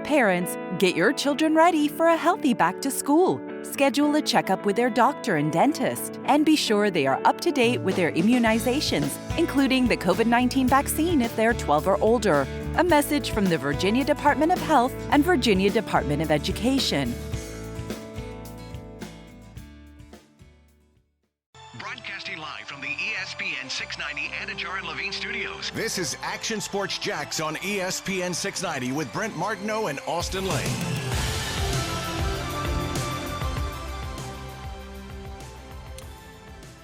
Parents, get your children ready for a healthy back to school. Schedule a checkup with their doctor and dentist, and be sure they are up to date with their immunizations, including the COVID-19 vaccine if they're 12 or older. A message from the Virginia Department of Health and Virginia Department of Education. Broadcasting live from the ESPN 690 Anajar and Levine studios. This is Action Sports Jacks on ESPN 690 with Brent Martineau and Austin Lane.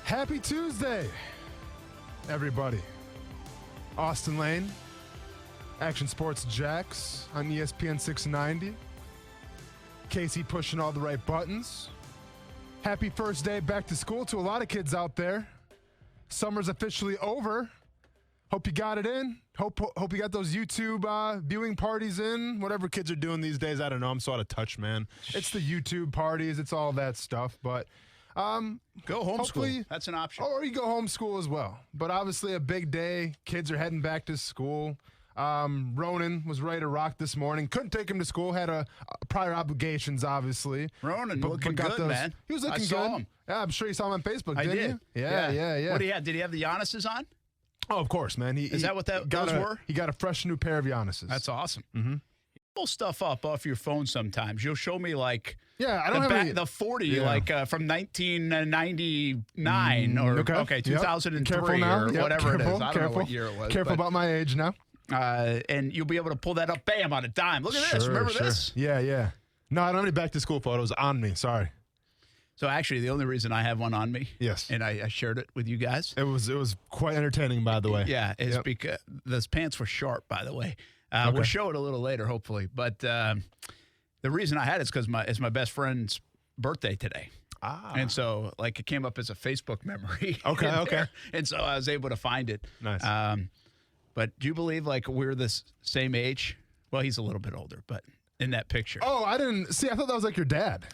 Happy Tuesday, everybody. Austin Lane, Action Sports Jacks on ESPN 690. Casey pushing all the right buttons. Happy first day back to school to a lot of kids out there. Summer's officially over. Hope you got it in. Hope you got those YouTube viewing parties in. Whatever kids are doing these days, I don't know. I'm so out of touch, man. It's the YouTube parties. It's all that stuff. But go homeschool. That's an option. Or you go homeschool as well. But obviously a big day. Kids are heading back to school. Ronan was ready to rock this morning. Couldn't take him to school. Had prior obligations, obviously. Ronan looking good, man. He was looking I saw good. him. Yeah, I'm sure you saw him on Facebook, I didn't did. you? Yeah. What did he have? Did he have the Giannis's on? Oh, of course, man. Is that what those were? He got a fresh new pair of Giannis's. That's awesome. Mm-hmm. Pull stuff up off your phone sometimes. You'll show me like I don't have the 40 from 1999 or 2003 Careful now. or whatever it is. I don't Careful. know what year it was. Careful about my age now. And you'll be able to pull that up, bam, on a dime. Look at this. Remember this? Yeah. No, I don't have any back-to-school photos on me. Sorry. So actually, the only reason I have one on me, yes, and I shared it with you guys. It was quite entertaining, by the way. Yeah, it's because those pants were sharp, by the way. We'll show it a little later, hopefully. But the reason I had it is because it's my best friend's birthday today. And so, like, it came up as a Facebook memory. Okay. And so I was able to find it. Nice. But do you believe, like, we're the same age? Well, he's a little bit older, but in that picture. Oh, I didn't see. I thought that was like your dad.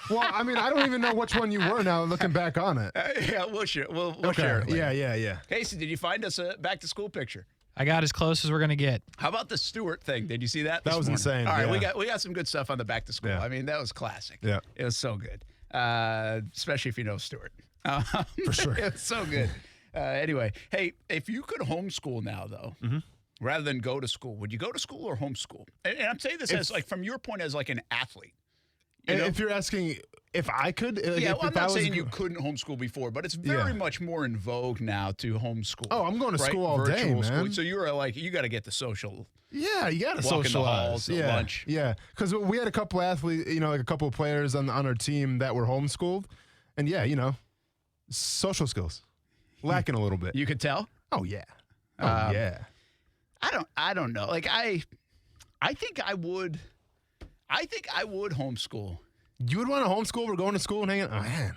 Well, I mean, I don't even know which one you were now looking back on it. Yeah, we'll share it later. Yeah. Casey, did you find us a back-to-school picture? I got as close as we're going to get. How about the Stewart thing? Did you see that? That was insane. All right, we got some good stuff on the back to school. Yeah. I mean, that was classic. Yeah. It was so good, especially if you know Stewart. For sure. It was so good. Anyway, hey, if you could homeschool now, though, rather than go to school, would you go to school or homeschool? And I'm saying this as, like, from your point as, like, an athlete. You know? If you're asking if I could, I'm not saying you couldn't homeschool before, but it's very much more in vogue now to homeschool. Oh, I'm going to school all day, Virtual man. school. So you're like, you got to get the social. Yeah, you got to walk socialize. In the halls, lunch. Yeah, because we had a couple athletes, like a couple of players on our team that were homeschooled, and social skills lacking a little bit. You could tell. Oh yeah. Yeah. I don't know. Like I think I would homeschool. You would want to homeschool or going to school and hanging? Oh man.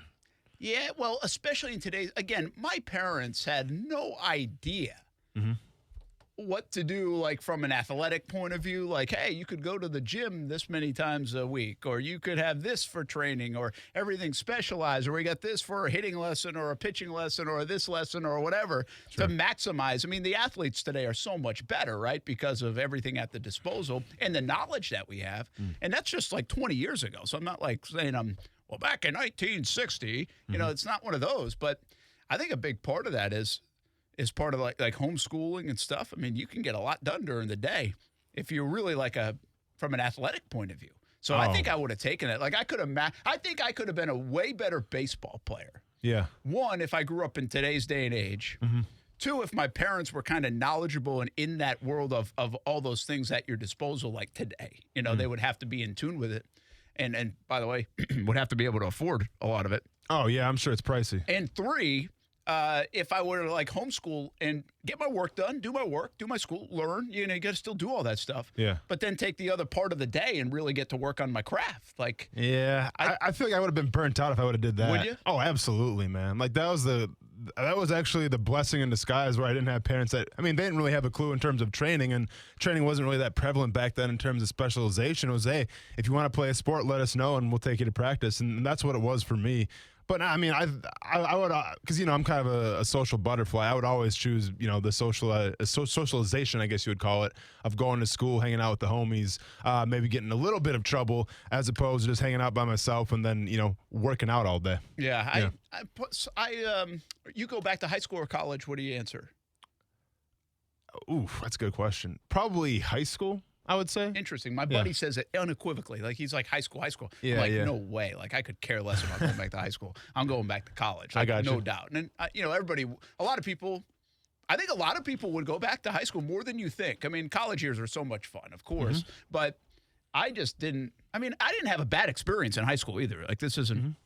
Yeah, well, especially in today's. Again, my parents had no idea what to do, like from an athletic point of view. Like, hey, you could go to the gym this many times a week, or you could have this for training, or everything specialized, or we got this for a hitting lesson, or a pitching lesson, or this lesson, or whatever to maximize. I mean, the athletes today are so much better, right, because of everything at the disposal and the knowledge that we have. And that's just like 20 years ago. So I'm not like saying well, back in 1960, it's not one of those. But I think a big part of that is part of like homeschooling and stuff. I mean, you can get a lot done during the day if you're really from an athletic point of view. So I think I would have taken it. Like I think I could have been a way better baseball player. Yeah. One, if I grew up in today's day and age. Two, if my parents were kind of knowledgeable and in that world of all those things at your disposal, like today, they would have to be in tune with it. And by the way, would have to be able to afford a lot of it. Oh yeah, I'm sure it's pricey. And three, if I were to homeschool and get my work done, do my work, do my school, learn, you got to still do all that stuff. Yeah. But then take the other part of the day and really get to work on my craft. I feel like I would have been burnt out if I would have did that. Would you? Oh, absolutely, man. Like that was actually the blessing in disguise where I didn't have parents they didn't really have a clue in terms of training, and training wasn't really that prevalent back then in terms of specialization. It was, hey, if you want to play a sport, let us know and we'll take you to practice. And that's what it was for me. But I mean, I would, because I'm kind of a social butterfly. I would always choose the socialization, I guess you would call it, of going to school, hanging out with the homies, maybe getting a little bit of trouble as opposed to just hanging out by myself and then working out all day. Yeah, you go back to high school or college? What do you answer? Oof, that's a good question. Probably high school, I would say. Interesting. My buddy says it unequivocally. Like, he's like, high school. Yeah, I'm like, no way. Like, I could care less about going back to high school. I'm going back to college. Like, I got no you. doubt. And, everybody, a lot of people would go back to high school more than you think. I mean, college years are so much fun, of course. But I just didn't, I didn't have a bad experience in high school either. Like, this isn't,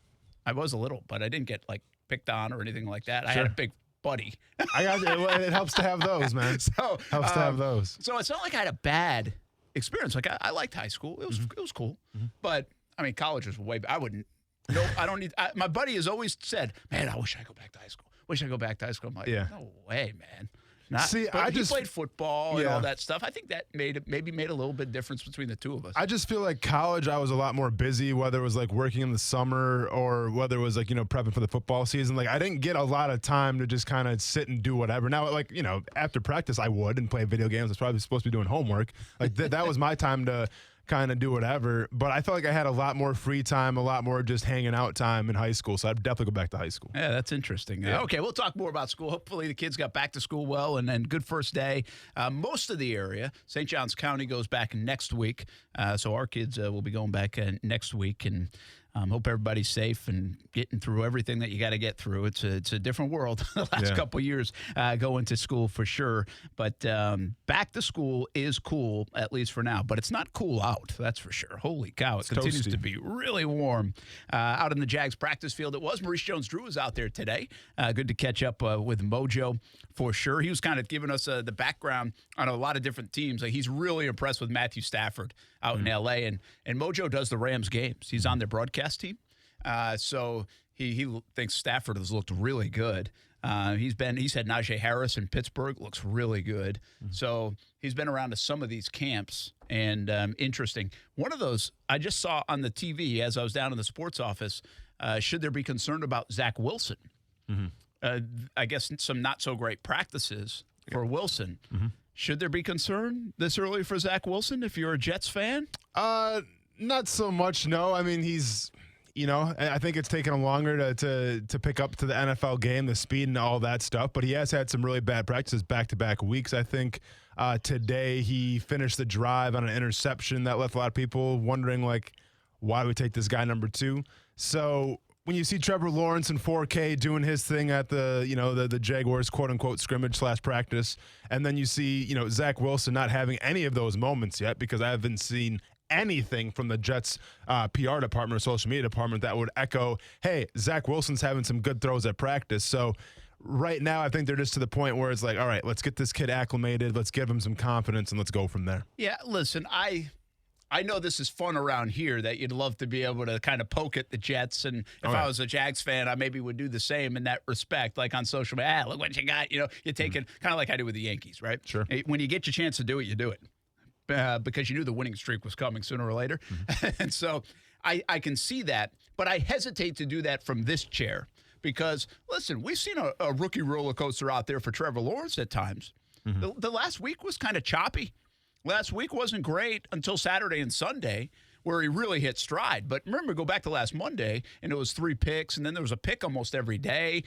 I was a little, but I didn't get, like, picked on or anything like that. I had a big buddy. I got you. It helps to have those, man. Helps to have those. So it's not like I had a bad experience. Like, I liked high school. It was cool. But college was I wouldn't. No, I don't need. My buddy has always said, "Man, I wish I could go back to high school. Wish I could go back to high school." I'm like, no way, man. He played football and all that stuff. I think that maybe made a little bit of difference between the two of us. I just feel like college, I was a lot more busy, whether it was like working in the summer or whether it was like, prepping for the football season. Like, I didn't get a lot of time to just kind of sit and do whatever. Now, like, after practice, I would and play video games. I was probably supposed to be doing homework. Like, that was my time to kind of do whatever. But I felt like I had a lot more free time, a lot more just hanging out time in high school. So I'd definitely go back to high school. Yeah, that's interesting. Yeah. Okay, we'll talk more about school. Hopefully the kids got back to school well and good first day. Most of the area, St. Johns County goes back next week. So our kids will be going back next week. And hope everybody's safe and getting through everything that you got to get through. It's a different world the last couple of years going to school for sure. But back to school is cool, at least for now. But it's not cool out, that's for sure. Holy cow, it continues to be really warm. Out in the Jags practice field it was. Maurice Jones-Drew was out there today. Good to catch up with Mojo for sure. He was kind of giving us the background on a lot of different teams. Like, he's really impressed with Matthew Stafford out in L.A. And Mojo does the Rams games. He's on their broadcast team. So he thinks Stafford has looked really good. He said Najee Harris in Pittsburgh looks really good. So he's been around to some of these camps and interesting. One of those I just saw on the TV as I was down in the sports office. Should there be concern about Zach Wilson? I guess some not so great practices for Wilson. Should there be concern this early for Zach Wilson if you're a Jets fan? Not so much, no. I mean, he's, I think it's taken him longer to pick up to the NFL game, the speed and all that stuff. But he has had some really bad practices back-to-back weeks. I think today he finished the drive on an interception that left a lot of people wondering, like, why we take this guy number 2. So when you see Trevor Lawrence in 4K doing his thing at the Jaguars quote-unquote scrimmage/practice, and then you see, Zach Wilson not having any of those moments yet because I haven't seen anything from the Jets PR department or social media department that would echo, hey, Zach Wilson's having some good throws at practice. So right now I think they're just to the point where it's like, all right, let's get this kid acclimated. Let's give him some confidence and let's go from there. Yeah, listen, I know this is fun around here that you'd love to be able to kind of poke at the Jets. And if I was a Jags fan, I maybe would do the same in that respect, like on social media. Look what you got. You take it kind of like I do with the Yankees, right? Sure. When you get your chance to do it, you do it. Because you knew the winning streak was coming sooner or later. And so I can see that, but I hesitate to do that from this chair because, listen, we've seen a rookie roller coaster out there for Trevor Lawrence at times. The last week was kind of choppy. Last week wasn't great until Saturday and Sunday, where he really hit stride. But remember, go back to last Monday, and it was 3 picks, and then there was a pick almost every day.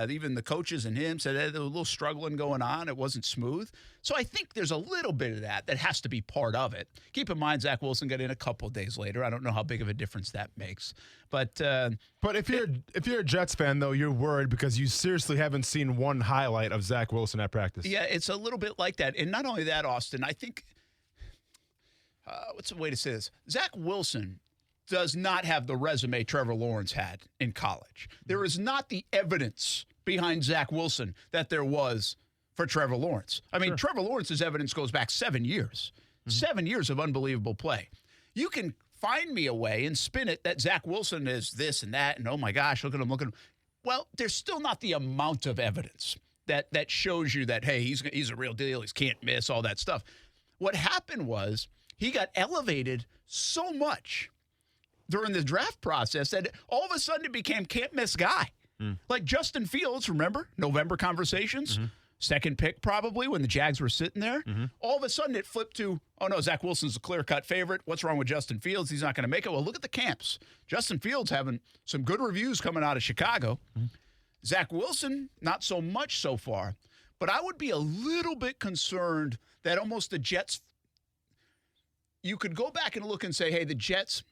Even the coaches and him said there was a little struggling going on. It wasn't smooth. So I think there's a little bit of that has to be part of it. Keep in mind, Zach Wilson got in a couple of days later. I don't know how big of a difference that makes. But if you're a Jets fan, though, you're worried because you seriously haven't seen one highlight of Zach Wilson at practice. Yeah, it's a little bit like that. And not only that, Austin, I think – what's the way to say this? Zach Wilson does not have the resume Trevor Lawrence had in college. There is not the evidence behind Zach Wilson that there was for Trevor Lawrence. I mean, Trevor Lawrence's evidence goes back 7 years. 7 years of unbelievable play. You can find me a way and spin it that Zach Wilson is this and that, and oh my gosh, look at him. Well, there's still not the amount of evidence that shows you that, hey, he's a real deal, he can't miss, all that stuff. What happened was he got elevated so much during the draft process that all of a sudden it became can't-miss guy. Like Justin Fields, remember? November conversations. Second pick probably when the Jags were sitting there. All of a sudden it flipped to, oh, no, Zach Wilson's a clear-cut favorite. What's wrong with Justin Fields? He's not going to make it. Well, look at the camps. Justin Fields having some good reviews coming out of Chicago. Zach Wilson, not so much so far. But I would be a little bit concerned that almost the Jets, you could go back and look and say, hey, the Jets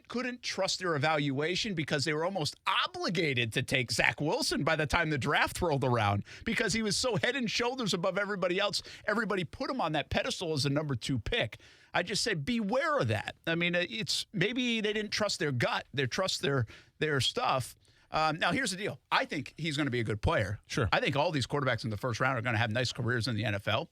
couldn't trust their evaluation because they were almost obligated to take Zach Wilson by the time the draft rolled around because he was so head and shoulders above everybody else. Everybody put him on that pedestal as a number 2 pick. I just say beware of that. I mean, it's maybe they didn't trust their gut. They trust their stuff. Now, here's the deal. I think he's going to be a good player. Sure. I think all these quarterbacks in the first round are going to have nice careers in the NFL.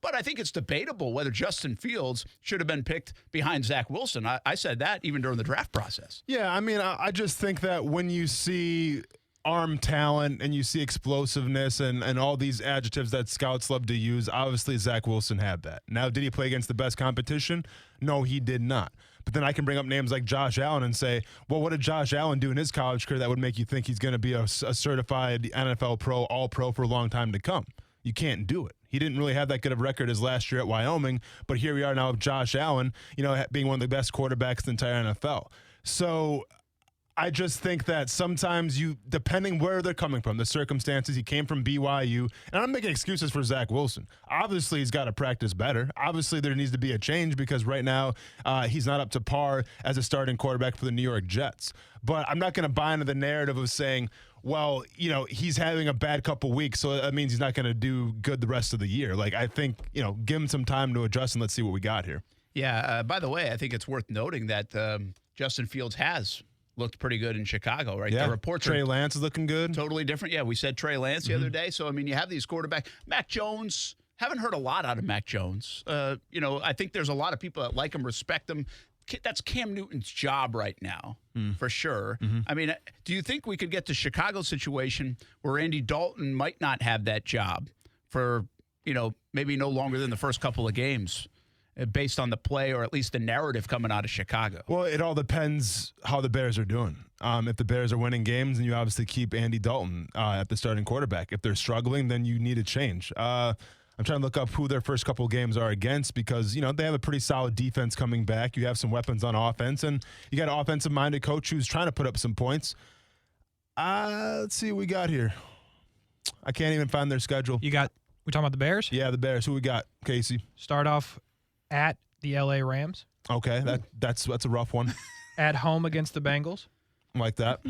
But I think it's debatable whether Justin Fields should have been picked behind Zach Wilson. I said that even during the draft process. Yeah, I mean, I just think that when you see arm talent and you see explosiveness and all these adjectives that scouts love to use, obviously Zach Wilson had that. Now, did he play against the best competition? No, he did not. But then I can bring up names like Josh Allen and say, well, what did Josh Allen do in his college career that would make you think he's going to be a certified NFL pro, all-pro for a long time to come? You can't do it. He didn't really have that good of a record as last year at Wyoming, but here we are now with Josh Allen, being one of the best quarterbacks in the entire NFL. So I just think that sometimes depending where they're coming from, the circumstances, he came from BYU, and I'm making excuses for Zach Wilson. Obviously, he's got to practice better. Obviously, there needs to be a change because right now he's not up to par as a starting quarterback for the New York Jets. But I'm not going to buy into the narrative of saying, well, he's having a bad couple weeks, so that means he's not going to do good the rest of the year. Like, I think, give him some time to adjust and let's see what we got here. Yeah, by the way, I think it's worth noting that Justin Fields has looked pretty good in Chicago, right? Yeah. The reports Trey Lance is looking good. Totally different. Yeah, we said Trey Lance the other day. So, I mean, you have these quarterbacks. Mac Jones, haven't heard a lot out of Mac Jones. I think there's a lot of people that like him, respect him. That's Cam Newton's job right now, for sure. I mean, do you think we could get the Chicago situation where Andy Dalton might not have that job for, maybe no longer than the first couple of games? Based on the play or at least the narrative coming out of Chicago? Well, it all depends how the Bears are doing. If the Bears are winning games, then you obviously keep Andy Dalton at the starting quarterback. If they're struggling, then you need a change. I'm trying to look up who their first couple of games are against because, they have a pretty solid defense coming back. You have some weapons on offense, and you got an offensive-minded coach who's trying to put up some points. Let's see what we got here. I can't even find their schedule. We talking about the Bears? Yeah, the Bears. Who we got, Casey? Start off at the LA Rams. Okay, that's a rough one. At home against the Bengals. Like that.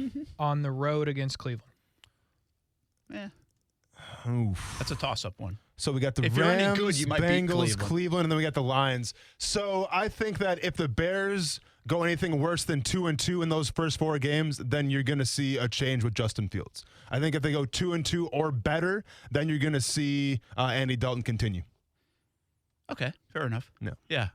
On the road against Cleveland. Yeah. Oof. That's a toss-up one. So we got the If Rams, you're any good, you might beat Bengals, Cleveland, and then we got the Lions. So I think that if the Bears go anything worse than 2-2 in those first 4 games, then you're going to see a change with Justin Fields. I think if they go 2-2 or better, then you're going to see Andy Dalton continue. Okay, fair enough. No. Yeah.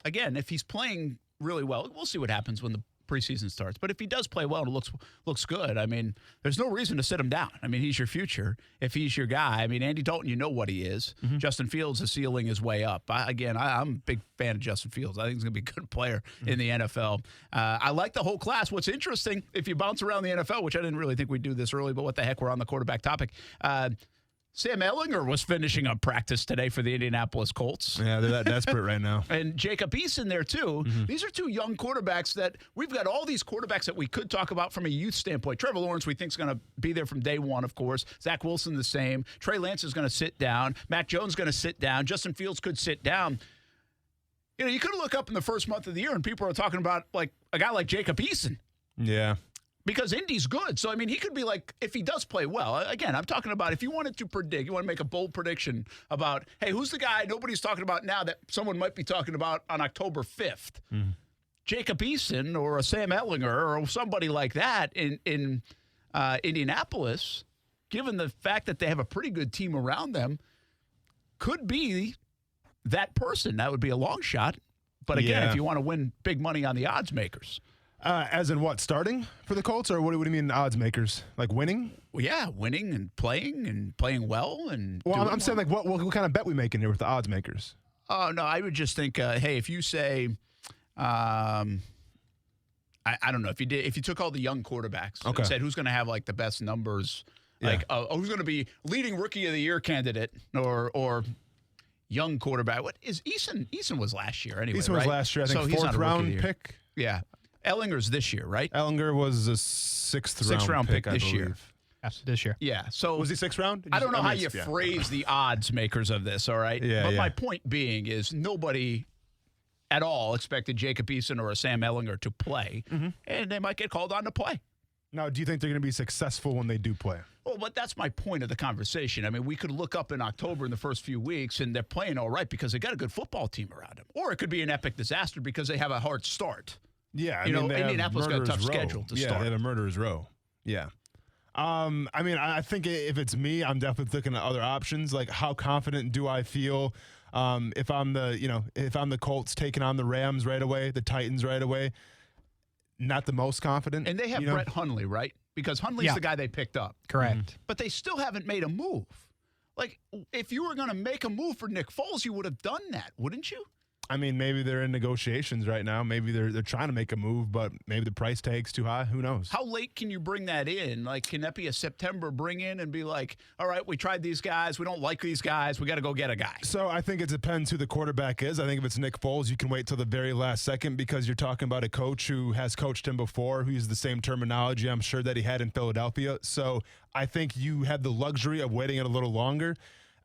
Again, if he's playing really well, we'll see what happens when the preseason starts. But if he does play well and it looks good, I mean, there's no reason to sit him down. I mean, he's your future. If he's your guy, I mean, Andy Dalton, you know what he is. Justin Fields, the ceiling is way up. I'm a big fan of Justin Fields. I think he's going to be a good player in the NFL. I like the whole class. What's interesting, if you bounce around the NFL, which I didn't really think we'd do this early, but what the heck, we're on the quarterback topic. Sam Ehlinger was finishing up practice today for the Indianapolis Colts. Yeah, they're that desperate right now. And Jacob Eason there, too. These are 2 young quarterbacks that we've got all these quarterbacks that we could talk about from a youth standpoint. Trevor Lawrence, we think, is going to be there from day one, of course. Zach Wilson, the same. Trey Lance is going to sit down. Mac Jones is going to sit down. Justin Fields could sit down. You could look up in the first month of the year and people are talking about like a guy like Jacob Eason. Yeah. Because Indy's good. So, I mean, he could be like, if he does play well, again, I'm talking about if you wanted to predict, you want to make a bold prediction about, hey, who's the guy nobody's talking about now that someone might be talking about on October 5th? Jacob Eason or a Sam Ehlinger or somebody like that in Indianapolis, given the fact that they have a pretty good team around them, could be that person. That would be a long shot. But again, if you want to win big money on the odds makers. As in what, starting for the Colts, or what do you mean odds makers? Like winning? Well, yeah, winning and playing well. And well, I'm saying like what kind of bet we making here with the odds makers? Oh, no, I would just think, hey, if you say I don't know if you took all the young quarterbacks Okay. and said who's going to have like the best numbers, Yeah. like who's going to be leading rookie of the year candidate or young quarterback. What is Eason? Eason was last year anyway. Eason was right? last year. I think So he's not fourth a rookie of the round year. pick. Yeah. Ellinger's this year, right? Ellinger was a sixth round pick I this year. believe. Yes, this year. Yeah. So Was he sixth round? I don't know how you phrase the odds makers of this, all right? Yeah, But yeah. my point being is nobody at all expected Jacob Eason or a Sam Ellinger to play, and they might get called on to play. Now, do you think they're going to be successful when they do play? Well, but that's my point of the conversation. I mean, we could look up in October in the first few weeks, and they're playing all right because they got a good football team around them. Or it could be an epic disaster because they have a hard start. Yeah, You know, they have Indianapolis got a murderer's tough row. schedule to Yeah, start. they have a murderer's row. Yeah. I mean, I think if it's me, I'm definitely looking at other options. Like, how confident do I feel if I'm the Colts taking on the Rams right away, the Titans right away? Not the most confident. And they have Brett Hundley, right? Because Hundley's the guy they picked up. Correct. But they still haven't made a move. Like, if you were going to make a move for Nick Foles, you would have done that, wouldn't you? I mean, maybe they're in negotiations right now. Maybe they're trying to make a move, but maybe the price tag's too high. Who knows? How late can you bring that in? Like, can that be a September bring in and be like, all right, we tried these guys. We don't like these guys. We got to go get a guy. So I think it depends who the quarterback is. I think if it's Nick Foles, you can wait till the very last second because you're talking about a coach who has coached him before, who uses the same terminology I'm sure that he had in Philadelphia. So I think you have the luxury of waiting it a little longer.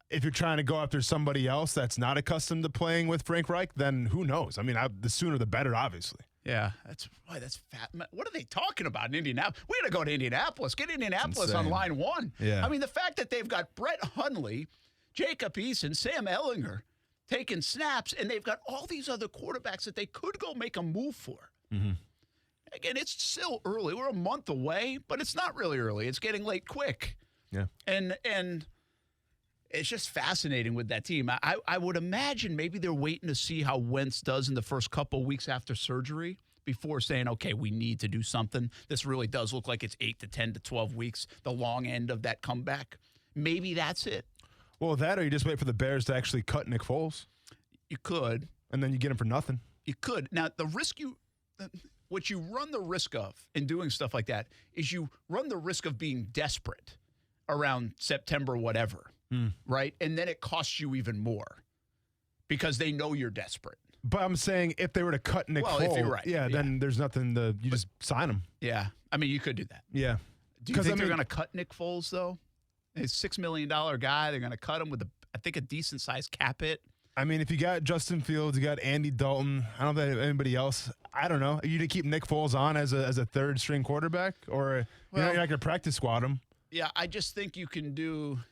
If you're trying to go after somebody else that's not accustomed to playing with Frank Reich, then who knows? I mean, the sooner the better, obviously. Yeah, that's fat. What are they talking about in Indianapolis? We got to go to Indianapolis. Get Indianapolis on insane. line one. Yeah. I mean, the fact that they've got Brett Hundley, Jacob Eason, Sam Ellinger taking snaps, and they've got all these other quarterbacks that they could go make a move for. Again, it's still early. We're a month away, but it's not really early. It's getting late quick. Yeah. And it's just fascinating with that team. I would imagine maybe they're waiting to see how Wentz does in the first couple weeks after surgery before saying, okay, we need to do something. This really does look like it's 8 to 10 to 12 weeks, the long end of that comeback. Maybe that's it. Well, that or you just wait for the Bears to actually cut Nick Foles, You could. and then you get him for nothing. You could. Now, what you run the risk of in doing stuff like that is you run the risk of being desperate around September, whatever. Right? And then it costs you even more because they know you're desperate. But I'm saying if they were to cut Nick Foles, if you're right, then there's nothing you just sign him. Yeah. I mean, you could do that. Yeah. Do you think they're going to cut Nick Foles, though? He's a $6 million guy. They're going to cut him with, I think, a decent-sized cap hit. I mean, if you got Justin Fields, you got Andy Dalton, I don't know if anybody else. I don't know. Are you to keep Nick Foles on as a third-string quarterback? Or you're not going to practice squad him? Yeah, I just think you can do –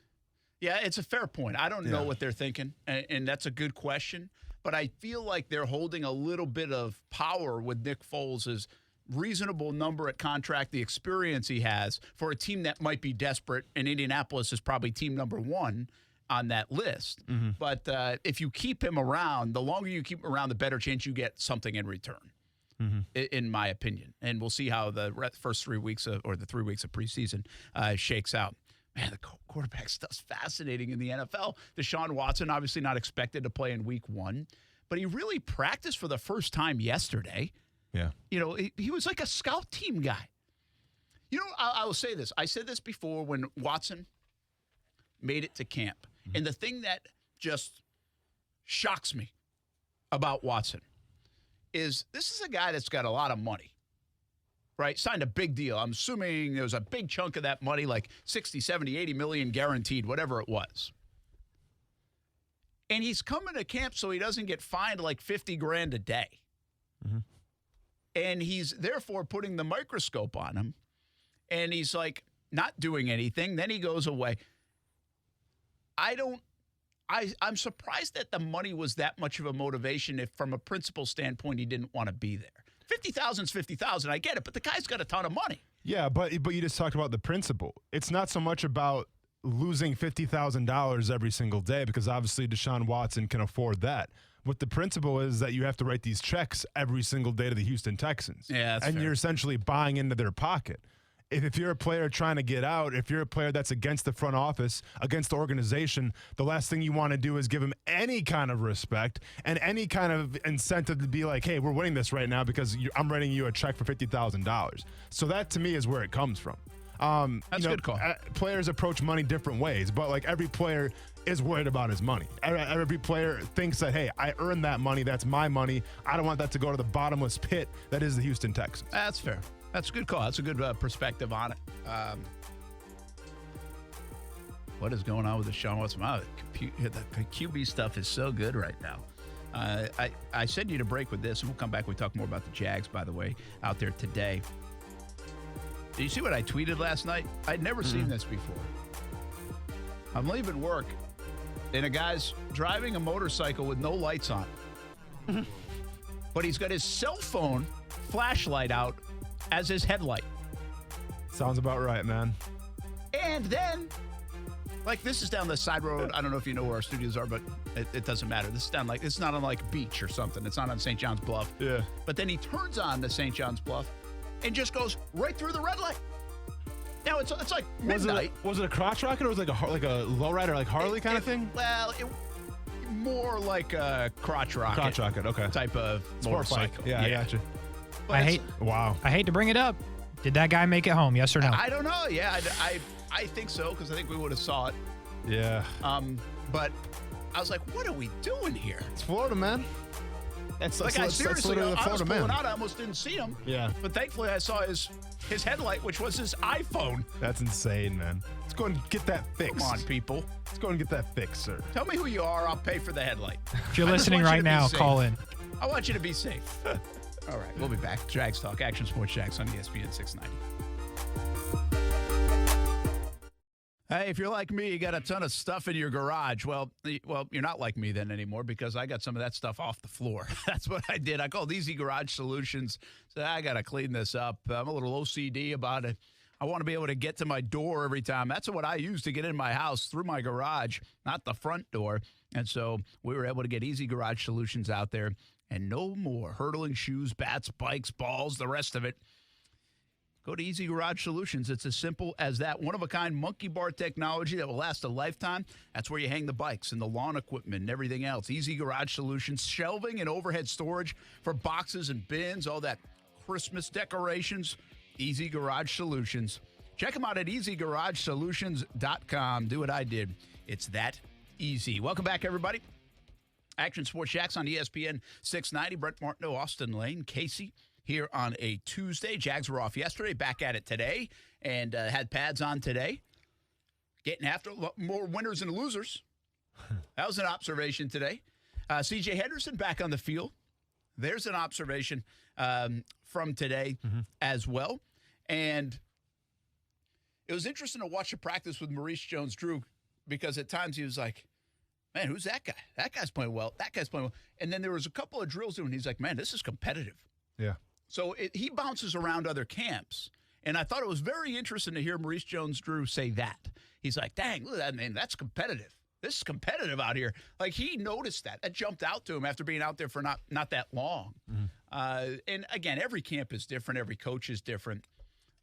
yeah, it's a fair point. I don't know what they're thinking, and that's a good question. But I feel like they're holding a little bit of power with Nick Foles' reasonable number at contract, the experience he has for a team that might be desperate, and Indianapolis is probably team number one on that list. But if you keep him around, the longer you keep him around, the better chance you get something in return, in my opinion. And we'll see how the first 3 weeks or the 3 weeks of preseason shakes out. Man, the quarterback stuff's fascinating in the NFL. Deshaun Watson, obviously not expected to play in week 1, but he really practiced for the first time yesterday. Yeah. You know, he was like a scout team guy. You know, I will say this. I said this before when Watson made it to camp. And the thing that just shocks me about Watson is this is a guy that's got a lot of money. Right? Signed a big deal. I'm assuming there was a big chunk of that money, like 60, 70, 80 million guaranteed, whatever it was. And he's coming to camp so he doesn't get fined like 50 grand a day. And he's therefore putting the microscope on him. And he's like not doing anything. Then he goes away. I'm surprised that the money was that much of a motivation if from a principal standpoint he didn't want to be there. 50,000 is 50,000. I get it, but the guy's got a ton of money. Yeah, but you just talked about the principle. It's not so much about losing $50,000 every single day because obviously Deshaun Watson can afford that. What the principle is that you have to write these checks every single day to the Houston Texans. Yeah, that's and fair. you're essentially buying into their pocket. if you're a player trying to get out, if you're a player that's against the front office, against the organization, the last thing you want to do is give him any kind of respect and any kind of incentive to be like, hey, we're winning this right now because I'm writing you a check for $50,000. So that, to me, is where it comes from. That's a good call. Players approach money different ways, but like every player is worried about his money. Every player thinks that, hey, I earned that money. That's my money. I don't want that to go to the bottomless pit that is the Houston Texans. That's fair. That's a good call. That's a good perspective on it. What is going on with the Sean Watson? The QB stuff is so good right now. I sent you to break with this, and we'll come back. We talk more about the Jags, by the way, out there today. Did you see what I tweeted last night? I'd never seen this before. I'm leaving work, and a guy's driving a motorcycle with no lights on. But he's got his cell phone flashlight out as his headlight. Sounds about right, man. And then, like, this is down the side road. I don't know if you know where our studios are, but it doesn't matter. This is down, like, it's not on, like, Beach or something. It's not on St. John's Bluff. Yeah. But then he turns on the St. John's Bluff and just goes right through the red light. Now, it's like midnight. Was it a crotch rocket or was it like a lowrider, like Harley kind of thing? Well, more like a crotch rocket. Crotch rocket, okay. Type of Sport bike. motorcycle. Yeah, I got you. But I hate to bring it up. Did that guy make it home? Yes or no? I don't know. Yeah, I think so, because I think we would have saw it. Yeah. But I was like, what are we doing here? It's Florida, man. Like, I seriously, I was pulling out. I almost didn't see him. Yeah. But thankfully, I saw his headlight, which was his iPhone. That's insane, man. Let's go and get that fixed. Come on, people. Let's go and get that fixed, sir. Tell me who you are. I'll pay for the headlight. If you're listening right now, call in. I want you to be safe. All right, we'll be back. Jags Talk, Action Sports Jags on ESPN 690. Hey, if you're like me, you got a ton of stuff in your garage. Well, you're not like me then anymore, because I got some of that stuff off the floor. That's what I did. I called Easy Garage Solutions. Said, I got to clean this up. I'm a little OCD about it. I want to be able to get to my door every time. That's what I use to get in my house, through my garage, not the front door. And so we were able to get Easy Garage Solutions out there, and no more hurdling shoes, bats, bikes, balls, the rest of it. Go to Easy Garage Solutions. It's as simple as that. One-of-a-kind monkey bar technology that will last a lifetime. That's where you hang the bikes and the lawn equipment and everything else. Easy Garage Solutions, shelving and overhead storage for boxes and bins, all that Christmas decorations. Easy Garage Solutions. Check them out at easygaragesolutions.com. Do what I did. It's that easy. Welcome back, everybody. Action Sports Jax on ESPN 690. Brent Martineau, Austin Lane, Casey here on a Tuesday. Jags were off yesterday, back at it today, and had pads on today. Getting after more winners and losers. That was an observation today. C.J. Henderson back on the field. There's an observation from today as well. And it was interesting to watch the practice with Maurice Jones-Drew, because at times he was like, man, who's that guy? That guy's playing well. That guy's playing well. And then there was a couple of drills doing. He's like, man, this is competitive. Yeah. So he bounces around other camps. And I thought it was very interesting to hear Maurice Jones-Drew say that. He's like, dang, look at that, man. That's competitive. This is competitive out here. Like, he noticed that. That jumped out to him after being out there for not that long. And, again, every camp is different. Every coach is different.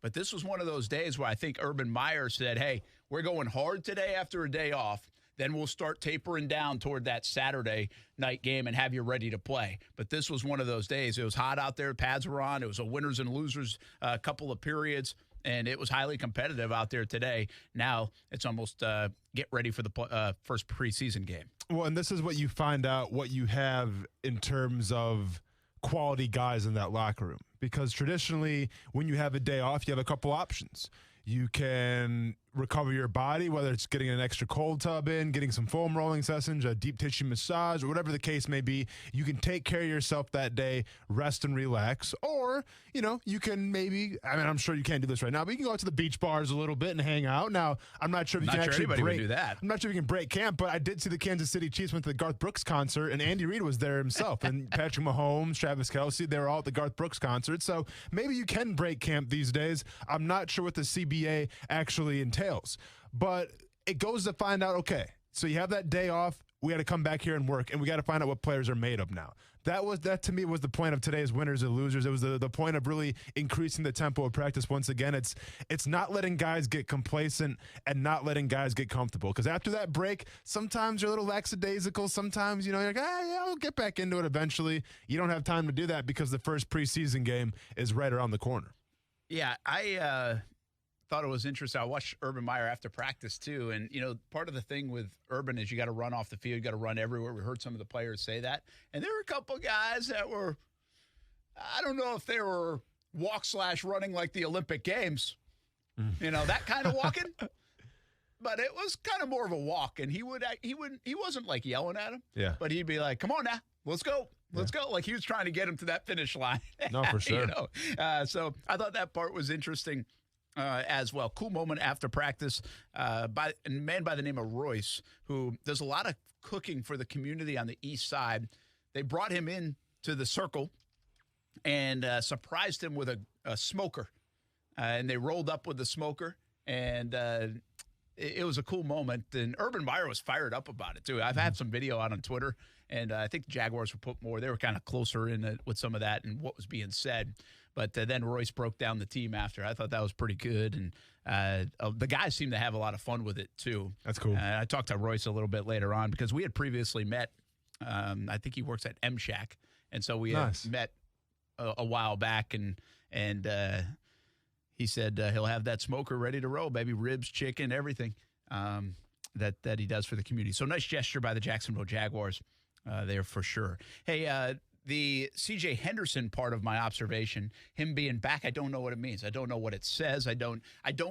But this was one of those days where I think Urban Meyer said, hey, we're going hard today after a day off. Then we'll start tapering down toward that Saturday night game and have you ready to play. But this was one of those days. It was hot out there. Pads were on. It was a winners and losers couple of periods, and it was highly competitive out there today. Now it's almost get ready for the first preseason game. Well, and this is what you find out what you have in terms of quality guys in that locker room. Because traditionally, when you have a day off, you have a couple options. You can recover your body, whether it's getting an extra cold tub in, getting some foam rolling sessions, a deep tissue massage, or whatever the case may be. You can take care of yourself that day, rest and relax. Or, you can maybe, I'm sure you can't do this right now, but you can go out to the beach bars a little bit and hang out. Now, I'm not sure if you can actually break. Would do that. I'm not sure if you can break camp, but I did see the Kansas City Chiefs went to the Garth Brooks concert, and Andy Reid was there himself. And Patrick Mahomes, Travis Kelce, they were all at the Garth Brooks concert. So maybe you can break camp these days. I'm not sure what the CBA actually entails. But it goes to find out, okay, so you have that day off. we got to come back here and work, and we got to find out what players are made of now. That to me was the point of today's winners and losers. It was the point of really increasing the tempo of practice once again. It's not letting guys get complacent and not letting guys get comfortable. Because after that break, sometimes you're a little lackadaisical. Sometimes, you're like, yeah, I'll get back into it eventually. You don't have time to do that because the first preseason game is right around the corner. Yeah, I thought it was interesting. I watched Urban Meyer after practice, too. And, part of the thing with Urban is you got to run off the field. You got to run everywhere. We heard some of the players say that. And there were a couple of guys that were, I don't know if they were walk/running like the Olympic Games, that kind of walking. But it was kind of more of a walk. And he wasn't like yelling at him. Yeah. But he'd be like, come on now, let's go. Let's go. Like he was trying to get him to that finish line. No, for sure. So I thought that part was interesting. As well. Cool moment after practice by a man by the name of Royce, who does a lot of cooking for the community on the east side. They brought him in to the circle and surprised him with a smoker. And they rolled up with the smoker, and it was a cool moment. And Urban Meyer was fired up about it, too. I've had some video out on Twitter, and I think the Jaguars were put more. They were kind of closer in it with some of that and what was being said. But then Royce broke down the team after. I thought that was pretty good. And the guys seemed to have a lot of fun with it, too. That's cool. I talked to Royce a little bit later on because we had previously met. I think he works at M-Shack. And so we had met a while back. And he said he'll have that smoker ready to roll, baby. Ribs, chicken, everything that he does for the community. So nice gesture by the Jacksonville Jaguars there for sure. Hey, the C.J. Henderson part of my observation, him being back, I don't know what it means. I don't know what it says. I don't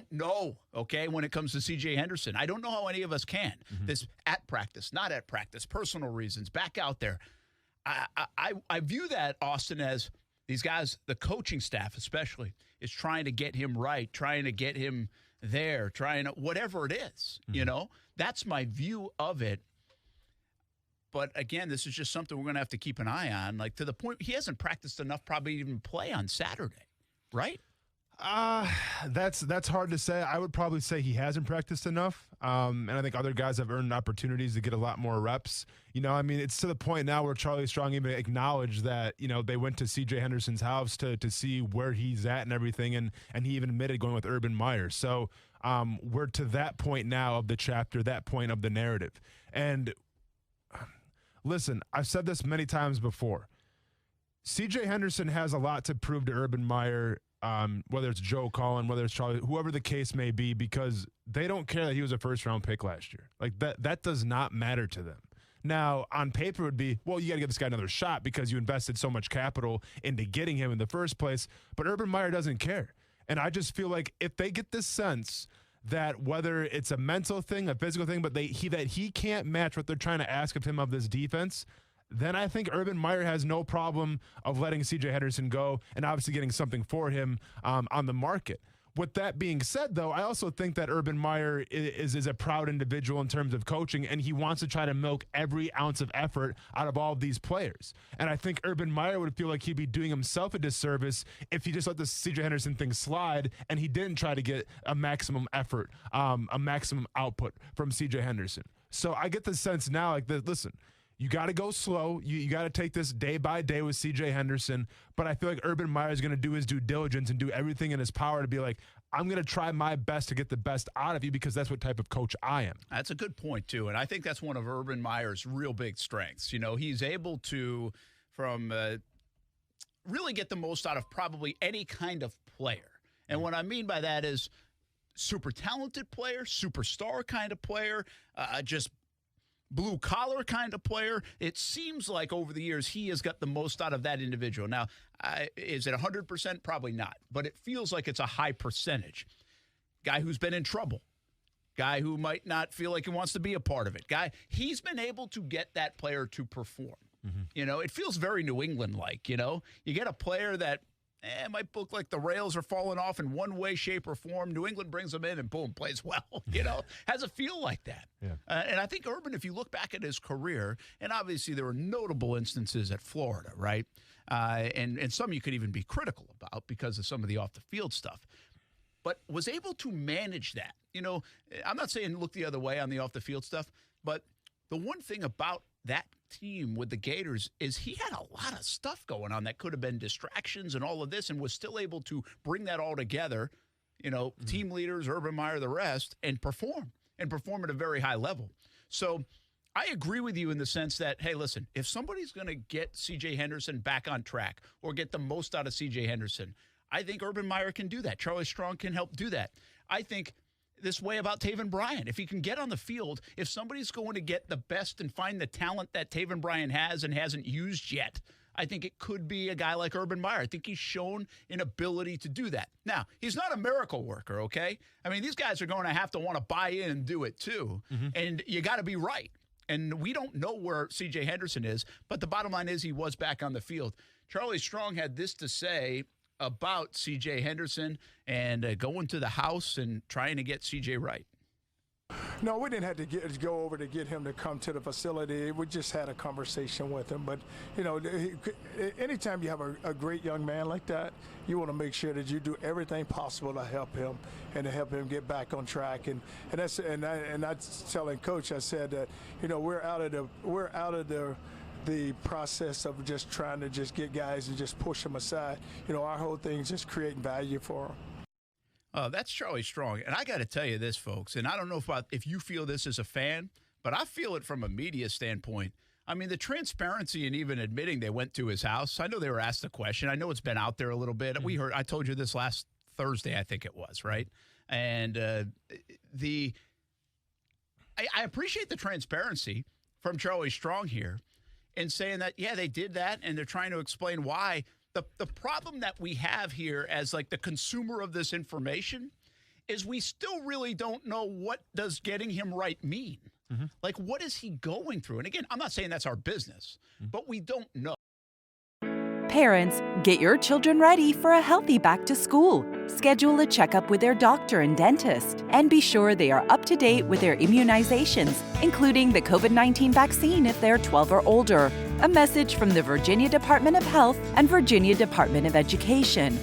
know, okay, when it comes to C.J. Henderson. I don't know how any of us can. This at practice, not at practice, personal reasons, back out there. I view that, Austin, as these guys, the coaching staff especially, is trying to get him right, trying to get him there, whatever it is, That's my view of it. But, again, this is just something we're going to have to keep an eye on, like to the point he hasn't practiced enough probably to even play on Saturday, right? That's hard to say. I would probably say he hasn't practiced enough, and I think other guys have earned opportunities to get a lot more reps. It's to the point now where Charlie Strong even acknowledged that, they went to C.J. Henderson's house to see where he's at and everything, and he even admitted going with Urban Meyer. So we're to that point now of the chapter, that point of the narrative. And listen, I've said this many times before. C.J. Henderson has a lot to prove to Urban Meyer, whether it's Joe Cullen, whether it's Charlie, whoever the case may be, because they don't care that he was a first-round pick last year. Like, that does not matter to them. Now, on paper, it would be, well, you got to give this guy another shot because you invested so much capital into getting him in the first place. But Urban Meyer doesn't care. And I just feel like if they get this sense that whether it's a mental thing, a physical thing, but that he can't match what they're trying to ask of him of this defense, then I think Urban Meyer has no problem of letting C.J. Henderson go and obviously getting something for him on the market. With that being said, though, I also think that Urban Meyer is a proud individual in terms of coaching, and he wants to try to milk every ounce of effort out of all of these players. And I think Urban Meyer would feel like he'd be doing himself a disservice if he just let the C.J. Henderson thing slide and he didn't try to get a maximum effort, a maximum output from C.J. Henderson. So I get the sense now, like, listen, you got to go slow. You got to take this day by day with C.J. Henderson. But I feel like Urban Meyer is going to do his due diligence and do everything in his power to be like, I'm going to try my best to get the best out of you because that's what type of coach I am. That's a good point, too. And I think that's one of Urban Meyer's real big strengths. He's able to, really get the most out of probably any kind of player. And what I mean by that is super talented player, superstar kind of player, just blue-collar kind of player. It seems like over the years he has got the most out of that individual. Now, is it 100%? Probably not, but it feels like it's a high percentage. Guy who's been in trouble. Guy who might not feel like he wants to be a part of it. He's been able to get that player to perform. Mm-hmm. It feels very New England-like, You get a player that might look like the rails are falling off in one way, shape, or form. New England brings them in and boom, plays well, has a feel like that. Yeah. And I think Urban, if you look back at his career, and obviously there were notable instances at Florida, right? And some you could even be critical about because of some of the off-the-field stuff, but was able to manage that. I'm not saying look the other way on the off-the-field stuff, but the one thing about that team with the Gators is he had a lot of stuff going on that could have been distractions and all of this, and was still able to bring that all together, team leaders, Urban Meyer, the rest, and perform at a very high level. So I agree with you in the sense that, hey, listen, if somebody's going to get C.J. Henderson back on track or get the most out of C.J. Henderson, I think Urban Meyer can do that. Charlie Strong can help do that. I think this way about Taven Bryan. If he can get on the field, if somebody's going to get the best and find the talent that Taven Bryan has and hasn't used yet, I think it could be a guy like Urban Meyer. I think he's shown an ability to do that. Now, he's not a miracle worker, okay? I mean, these guys are going to have to want to buy in and do it too, and you got to be right. And we don't know where C.J. Henderson is, but the bottom line is he was back on the field. Charlie Strong had this to say about C.J. Henderson and going to the house and trying to get C.J. right. No, we didn't have to go over to get him to come to the facility. We just had a conversation with him. But, anytime you have a great young man like that, you want to make sure that you do everything possible to help him and to help him get back on track. And I telling Coach, I said that, we're out of the process of just trying to just get guys and just push them aside. Our whole thing is just creating value for them. That's Charlie Strong. And I got to tell you this, folks, and I don't know if you feel this as a fan, but I feel it from a media standpoint. I mean, the transparency and even admitting they went to his house. I know they were asked the question. I know it's been out there a little bit. I told you this last Thursday, I think it was, right? And I appreciate the transparency from Charlie Strong here in saying that, yeah, they did that, and they're trying to explain why. The problem that we have here as like the consumer of this information is we still really don't know what does getting him right mean. Like, what is he going through? And again, I'm not saying that's our business, but we don't know. Parents, get your children ready for a healthy back to school. Schedule a checkup with their doctor and dentist, and be sure they are up to date with their immunizations, including the COVID-19 vaccine if they're 12 or older. A message from the Virginia Department of Health and Virginia Department of Education.